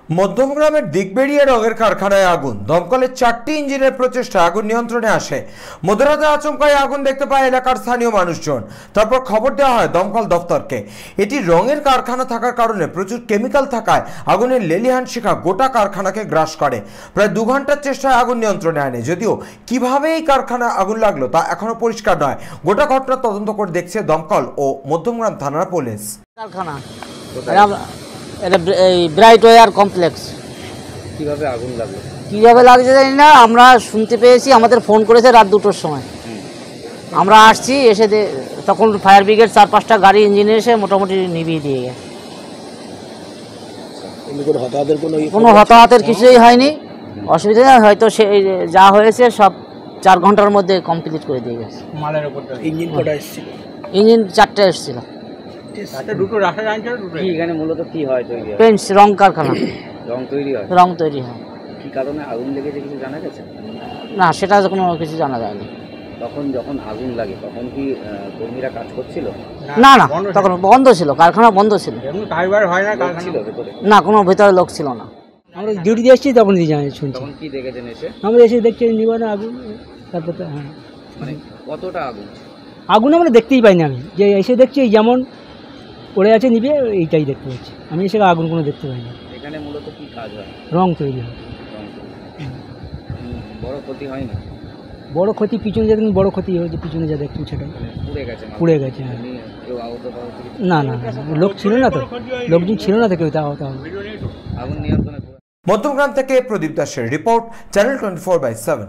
মধ্যমগ্রামের দিগবেড়িয়া রঙের কারখানায় আগুন। দমকলের 4টি ইঞ্জিনের প্রচেষ্টা আগুন নিয়ন্ত্রণে আসে। মধ্যরাতে আচমকায় আগুন দেখতে পায় এলাকার স্থানীয় মানুষজন। তারপর খবর দেওয়া হয় দমকল দফতরকে। এটি রঙের কারখানা থাকার কারণে প্রচুর কেমিক্যাল থাকায় আগুনের লেলিহান শিখা গোটা কারখানাকে গ্রাস করে। প্রায় 2 ঘন্টার চেষ্টায় আগুন নিয়ন্ত্রণে আনে, যদিও কিভাবে এই কারখানায় আগুন লাগলো তা এখনো পরিষ্কার নয়। গোটা ঘটনা তদন্ত করে দেখছে দমকল ও মধ্যমগ্রাম থানার পুলিশ। কারখানা এটা এই ব্রাইট ওয়্যার কমপ্লেক্স। কিভাবে আগুন লাগলো? কীভাবে লাগছে জানি না, আমরা শুনতে পেয়েছি, আমাদের ফোন করেছে রাত 2টোর সময়। আমরা আসছি, এসে তখন ফায়ার ব্রিগেড 4-5টা গাড়ি ইঞ্জিনে এসে মোটামুটি নিভিয়ে দিয়ে গেছে। কোনো হতাহতের কিছুই হয়নি, অসুবিধা নেই। হয়তো সে যা হয়েছে সব 4 ঘন্টার মধ্যে কমপ্লিট করে দিয়ে গেছে। মালের উপর ইঞ্জিন কটা এসেছিল? ইঞ্জিন 4টে এসেছিল। এখানে মূলত কি হয়? পেন্টস রং কারখানা। রং তৈরি হয়? রং তৈরি হয়। কি কারণে আগুন লেগেছে কিছু জানা গেছে? না, সেটা কোনো কিছু জানা যায়নি। তখন যখন আগুন লাগে তখন কি কর্মীরা কাজ করছিল? না না, তখন বন্ধ ছিল, কারখানা বন্ধ ছিল। না, কোনো ভেতরে লোক ছিল না। আমরা ডিউটি দিয়ে এসেছি, তখন শুনছি। তখন কি দেখেছেন এসে? আমরা এসে দেখছি নিবানো আগুন। তারপর হ্যাঁ, মানে কতটা আগুন? আগুন আমরা দেখতেই পাইনি। আমি যে এসে দেখছি এই যেমন পড়ে আছে নিবে, এইটাই দেখতে পাচ্ছি। আমি এসে আগুন কোনো দেখতে পাইনি। এখানে মূলত কি কাজ হয়? রং তৈরি হয়। বড় ক্ষতি হয় না? বড় ক্ষতি পিছনে যেদিন বড় ক্ষতি হয়েছে, পিছনে যা দেখছেন সেটা পুড়ে গেছে। হ্যাঁ, না না, লোক ছিল না তো, লোকজন ছিল না তো কেউ আহত হবে। আগুন নিয়ন্ত্রণে। মধ্যমগ্রাম থেকে প্রদীপ দাসের রিপোর্ট, চ্যানেল 24/7।